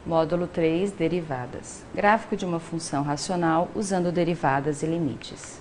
Módulo 3, derivadas. Gráfico de uma função racional usando derivadas e limites.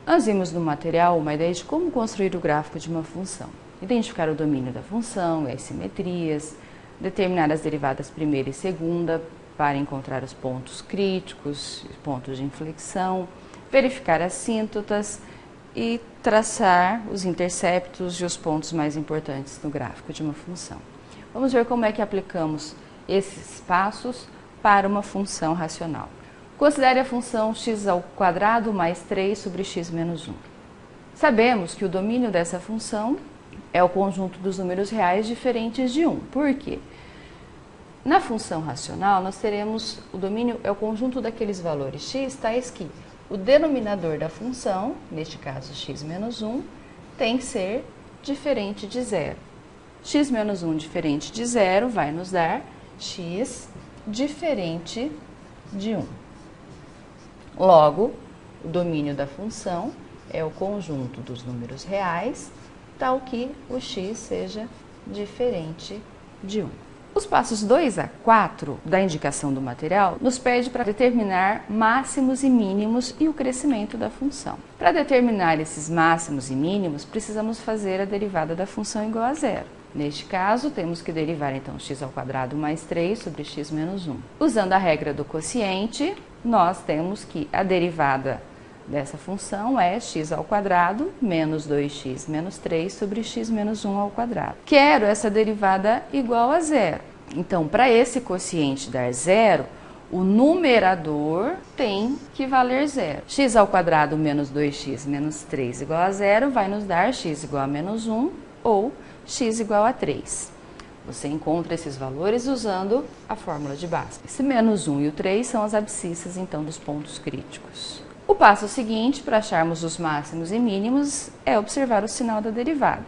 Nós vimos no material uma ideia de como construir o gráfico de uma função. Identificar o domínio da função e as simetrias, determinar as derivadas primeira e segunda para encontrar os pontos críticos, pontos de inflexão, verificar as assíntotas e traçar os interceptos e os pontos mais importantes no gráfico de uma função. Vamos ver como é que aplicamos esses passos para uma função racional. Considere a função x² mais 3 sobre x menos 1. Sabemos que o domínio dessa função é o conjunto dos números reais diferentes de 1. Por quê? Na função racional, nós teremos o domínio é o conjunto daqueles valores x, tais que o denominador da função, neste caso x menos 1, tem que ser diferente de 0. X menos 1 diferente de 0 vai nos dar x diferente de 1. Logo, o domínio da função é o conjunto dos números reais, tal que o x seja diferente de 1. Os passos 2 a 4 da indicação do material nos pede para determinar máximos e mínimos e o crescimento da função. Para determinar esses máximos e mínimos, precisamos fazer a derivada da função igual a 0. Neste caso, temos que derivar então x² mais 3 sobre x menos 1. Usando a regra do quociente, nós temos que a derivada dessa função é x² menos 2x menos 3 sobre x menos 1 ao quadrado. Quero essa derivada igual a 0. Então, para esse quociente dar 0, o numerador tem que valer 0. x² menos 2x menos 3 igual a 0 vai nos dar x igual a menos 1 ou x igual a 3. Você encontra esses valores usando a fórmula de base. Esse menos 1 e o 3 são as abscissas, então, dos pontos críticos. O passo seguinte, para acharmos os máximos e mínimos, é observar o sinal da derivada.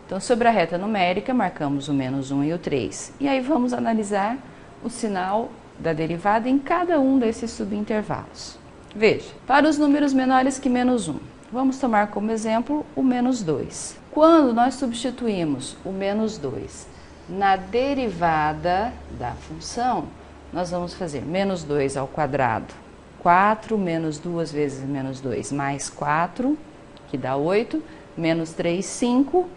Então, sobre a reta numérica, marcamos o menos 1 e o 3. E aí vamos analisar o sinal da derivada em cada um desses subintervalos. Veja, para os números menores que menos 1, vamos tomar como exemplo o menos 2. Quando nós substituímos o menos 2 na derivada da função, nós vamos fazer menos 2 ao quadrado, 4 menos 2 vezes menos 2, mais 4, que dá 8, menos 3, 5,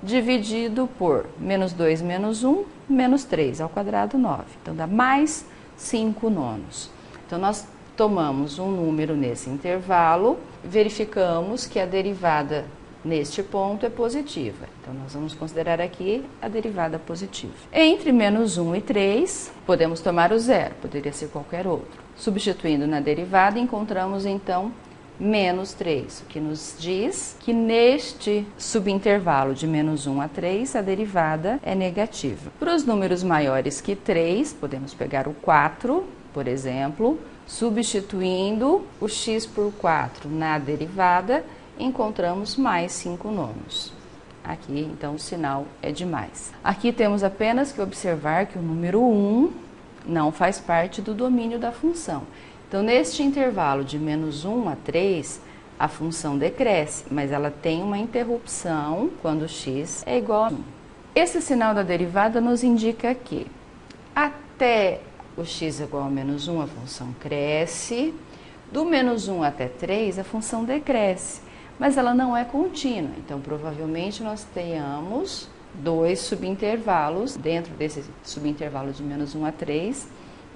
dividido por menos 2 menos 1, menos 3 ao quadrado, 9. Então, dá mais 5 nonos. Então, nós tomamos um número nesse intervalo, verificamos que a derivada neste ponto é positiva. Então, nós vamos considerar aqui a derivada positiva. Entre menos 1 e 3, podemos tomar o zero, poderia ser qualquer outro. Substituindo na derivada, encontramos então menos 3, o que nos diz que neste subintervalo de menos 1 a 3, a derivada é negativa. Para os números maiores que 3, podemos pegar o 4, por exemplo, substituindo o x por 4 na derivada, encontramos mais 5 nonos. Aqui, então, o sinal é de mais. Aqui temos apenas que observar que o número 1 não faz parte do domínio da função. Então, neste intervalo de menos 1 a 3, a função decresce, mas ela tem uma interrupção quando x é igual a 1. Esse sinal da derivada nos indica que até o x igual a menos 1, a função cresce. Do menos 1 até 3, a função decresce, mas ela não é contínua. Então, provavelmente, nós tenhamos dois subintervalos dentro desse subintervalo de menos 1 a 3,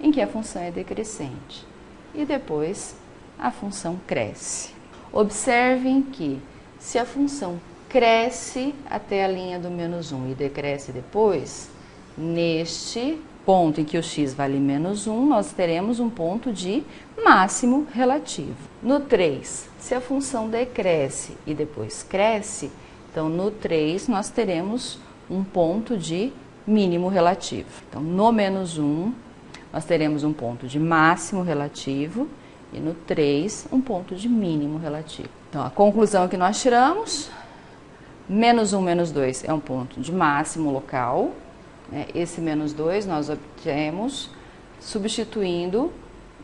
em que a função é decrescente. E depois, a função cresce. Observem que, se a função cresce até a linha do menos 1 e decresce depois, neste ponto em que o x vale menos 1, nós teremos um ponto de máximo relativo. No 3, se a função decresce e depois cresce, então no 3 nós teremos um ponto de mínimo relativo. Então, no menos 1, nós teremos um ponto de máximo relativo e no 3, um ponto de mínimo relativo. Então, a conclusão que nós tiramos, menos 1, menos 2 é um ponto de máximo local. Esse menos 2 nós obtemos substituindo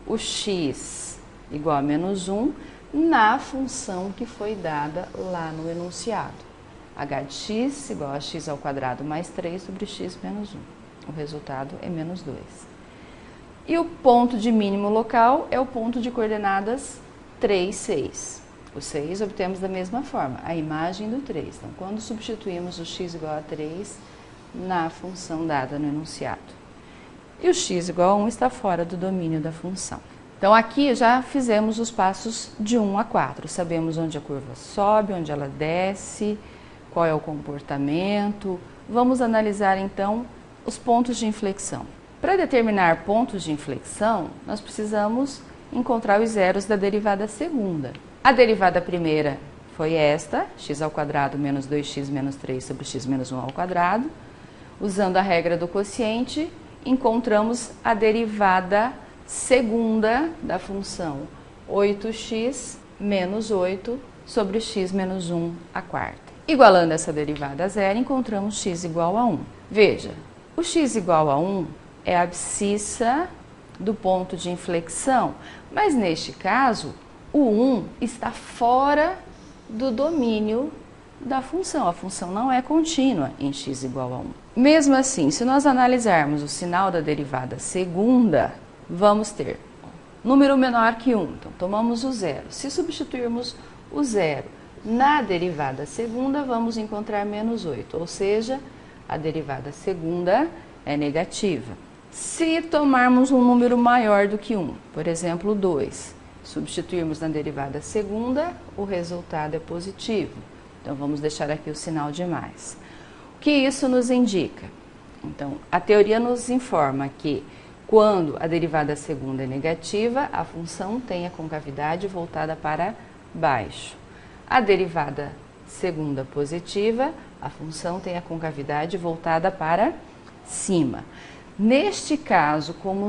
o x igual a menos 1 na função que foi dada lá no enunciado. h de x igual a x² mais 3 sobre x menos 1. O resultado é menos 2. E o ponto de mínimo local é o ponto de coordenadas 3, 6. O 6 obtemos da mesma forma, a imagem do 3. Então, quando substituímos o x igual a 3 na função dada no enunciado. E o x igual a 1 está fora do domínio da função. Então, aqui já fizemos os passos de 1 a 4. Sabemos onde a curva sobe, onde ela desce, qual é o comportamento. Vamos analisar, então, os pontos de inflexão. Para determinar pontos de inflexão, nós precisamos encontrar os zeros da derivada segunda. A derivada primeira foi esta, x² menos 2x menos 3 sobre x menos 1 ao quadrado. Usando a regra do quociente, encontramos a derivada segunda da função 8x menos 8 sobre x menos 1 à quarta. Igualando essa derivada a zero, encontramos x igual a 1. Veja, o x igual a 1 é a abscissa do ponto de inflexão, mas neste caso, o 1 está fora do domínio da função. A função não é contínua em x igual a 1. Mesmo assim, se nós analisarmos o sinal da derivada segunda, vamos ter número menor que 1. Então, tomamos o zero. Se substituirmos o zero na derivada segunda, vamos encontrar menos 8, ou seja, a derivada segunda é negativa. Se tomarmos um número maior do que 1, por exemplo, 2, substituirmos na derivada segunda, o resultado é positivo. Então, vamos deixar aqui o sinal de mais. O que isso nos indica? Então, a teoria nos informa que quando a derivada segunda é negativa, a função tem a concavidade voltada para baixo. A derivada segunda positiva, a função tem a concavidade voltada para cima. Neste caso, como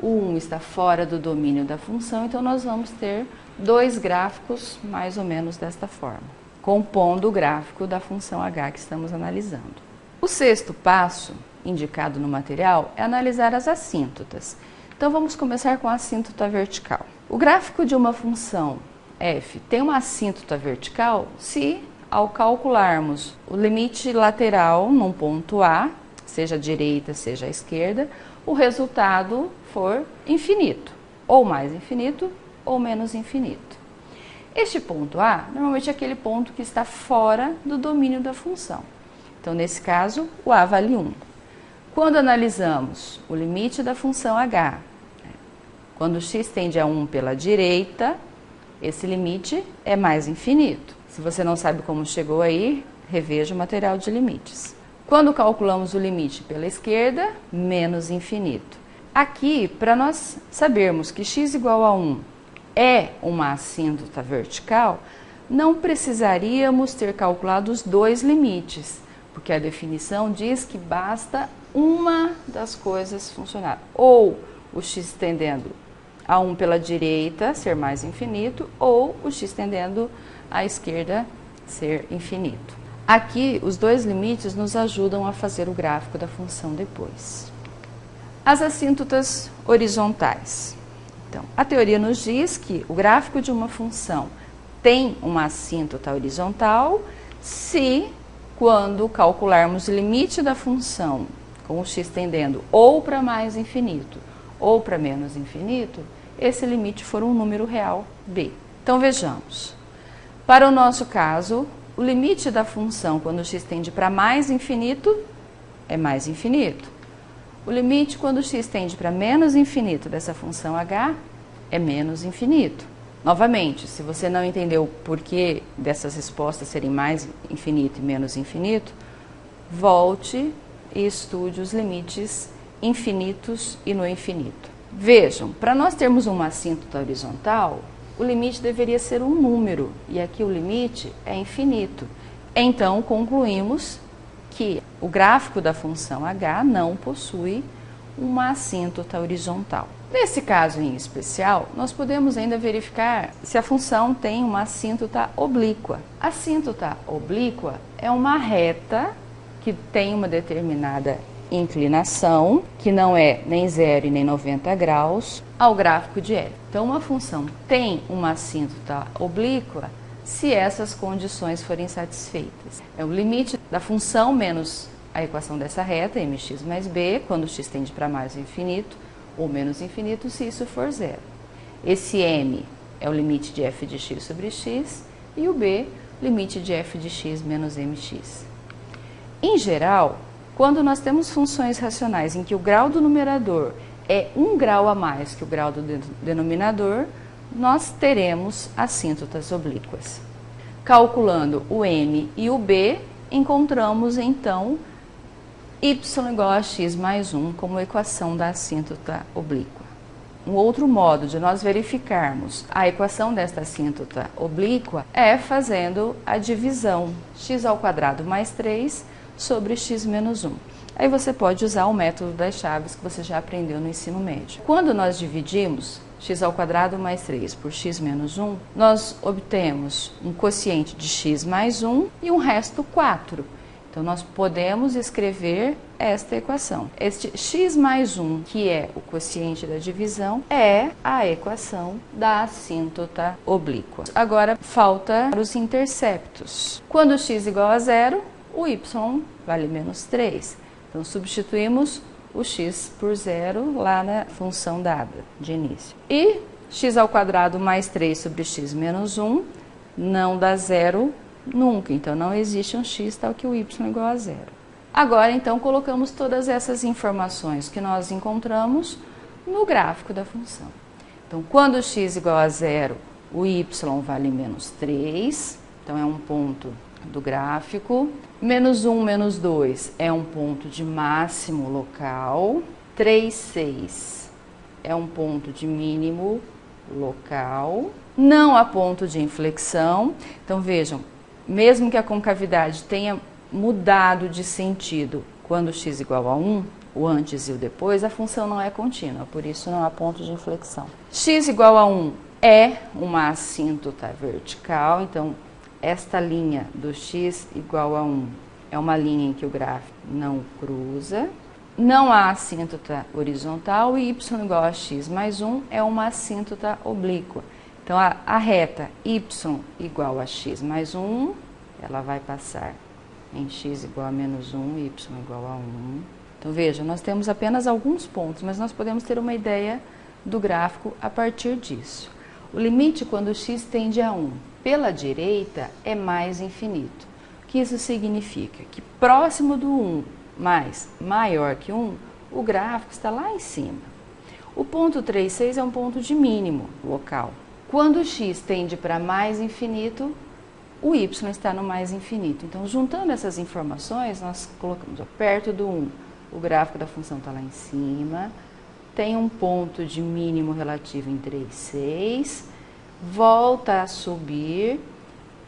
o 1 está fora do domínio da função, então nós vamos ter dois gráficos mais ou menos desta forma, compondo o gráfico da função h que estamos analisando. O sexto passo, indicado no material, é analisar as assíntotas. Então vamos começar com a assíntota vertical. O gráfico de uma função f tem uma assíntota vertical se, ao calcularmos o limite lateral num ponto A, seja a direita, seja a esquerda, o resultado for infinito, ou mais infinito, ou menos infinito. Este ponto A, normalmente é aquele ponto que está fora do domínio da função. Então, nesse caso, o A vale 1. Quando analisamos o limite da função h, quando x tende a 1 pela direita, esse limite é mais infinito. Se você não sabe como chegou aí, reveja o material de limites. Quando calculamos o limite pela esquerda, menos infinito. Aqui, para nós sabermos que x igual a 1 é uma assíntota vertical, não precisaríamos ter calculado os dois limites, porque a definição diz que basta uma das coisas funcionar. Ou o x tendendo a 1 pela direita ser mais infinito, ou o x tendendo à esquerda ser infinito. Aqui, os dois limites nos ajudam a fazer o gráfico da função depois. As assíntotas horizontais. Então, a teoria nos diz que o gráfico de uma função tem uma assíntota horizontal se, quando calcularmos o limite da função com o x tendendo ou para mais infinito ou para menos infinito, esse limite for um número real b. Então, vejamos. Para o nosso caso, o limite da função quando o x tende para mais infinito é mais infinito. O limite quando o x tende para menos infinito dessa função h é menos infinito. Novamente, se você não entendeu o porquê dessas respostas serem mais infinito e menos infinito, volte e estude os limites infinitos e no infinito. Vejam, para nós termos uma assíntota horizontal, o limite deveria ser um número, e aqui o limite é infinito. Então, concluímos que o gráfico da função h não possui uma assíntota horizontal. Nesse caso em especial, nós podemos ainda verificar se a função tem uma assíntota oblíqua. A assíntota oblíqua é uma reta que tem uma determinada inclinação, que não é nem 0 e nem 90 graus, ao gráfico de f. Então, uma função tem uma assíntota oblíqua se essas condições forem satisfeitas. É o limite da função menos a equação dessa reta, mx mais b, quando x tende para mais ao infinito, ou menos infinito se isso for zero. Esse m é o limite de f de x sobre x e o b, limite de f de x menos mx. Em geral, quando nós temos funções racionais em que o grau do numerador é 1 grau a mais que o grau do denominador, nós teremos assíntotas oblíquas. Calculando o m e o b, encontramos então y igual a x mais 1 como equação da assíntota oblíqua. Um outro modo de nós verificarmos a equação desta assíntota oblíqua é fazendo a divisão x² mais 3 sobre x menos 1. Aí você pode usar o método das chaves que você já aprendeu no ensino médio. Quando nós dividimos x² mais 3 por x menos 1, nós obtemos um quociente de x mais 1 e um resto 4. Então, nós podemos escrever esta equação. Este x mais 1, que é o quociente da divisão, é a equação da assíntota oblíqua. Agora, falta os interceptos. Quando x igual a zero, o y vale menos 3. Então, substituímos o x por zero lá na função dada de início. E x² mais 3 sobre x menos 1 não dá zero nunca, então não existe um x tal que o y igual a zero. Agora, então, colocamos todas essas informações que nós encontramos no gráfico da função. Então, quando x igual a zero, o y vale menos 3, então é um ponto do gráfico. Menos 1, menos 2 é um ponto de máximo local. 3, 6 é um ponto de mínimo local. Não há ponto de inflexão. Então, vejam, mesmo que a concavidade tenha mudado de sentido quando x igual a 1, o antes e o depois, a função não é contínua, por isso não há ponto de inflexão. X igual a 1 é uma assíntota vertical, então esta linha do x igual a 1 é uma linha em que o gráfico não cruza. Não há assíntota horizontal e y igual a x mais 1 é uma assíntota oblíqua. Então, a reta y igual a x mais 1, ela vai passar em x igual a menos 1 e y igual a 1. Então, veja, nós temos apenas alguns pontos, mas nós podemos ter uma ideia do gráfico a partir disso. O limite quando x tende a 1 pela direita é mais infinito. O que isso significa? Que próximo do 1 mais maior que 1, o gráfico está lá em cima. O ponto 3, 6 é um ponto de mínimo local. Quando x tende para mais infinito, o y está no mais infinito. Então, juntando essas informações, nós colocamos perto do 1, o gráfico da função está lá em cima, tem um ponto de mínimo relativo em 3, 6, volta a subir.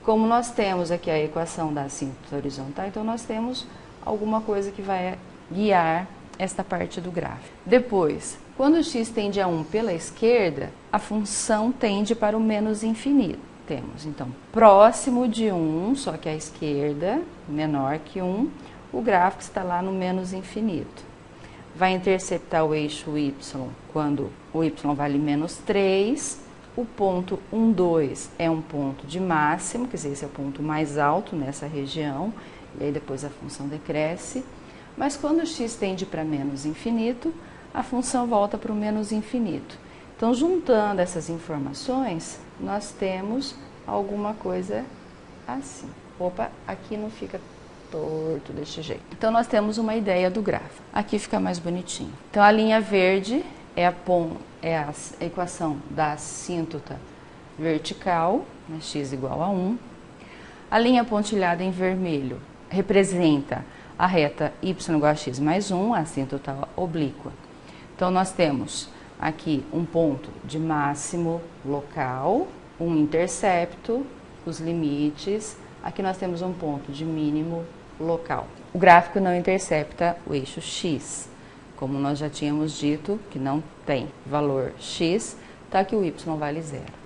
Como nós temos aqui a equação da assíntota horizontal, então nós temos alguma coisa que vai guiar esta parte do gráfico. Depois, quando x tende a 1 pela esquerda, a função tende para o menos infinito. Temos, então, próximo de 1, só que à esquerda, menor que 1, o gráfico está lá no menos infinito. Vai interceptar o eixo y quando o y vale menos 3. O ponto 1, 2 é um ponto de máximo, quer dizer, esse é o ponto mais alto nessa região, e aí depois a função decresce. Mas quando x tende para menos infinito, a função volta para o menos infinito. Então, juntando essas informações, nós temos alguma coisa assim. Opa, aqui não fica torto desse jeito. Então, nós temos uma ideia do gráfico. Aqui fica mais bonitinho. Então, a linha verde é a equação da assíntota vertical, né, x igual a 1. A linha pontilhada em vermelho representa a reta y igual a x mais 1, a assíntota oblíqua. Então, nós temos aqui um ponto de máximo local, um intercepto, os limites. Aqui nós temos um ponto de mínimo local. O gráfico não intercepta o eixo x. Como nós já tínhamos dito, que não tem valor x, tá que o y vale zero.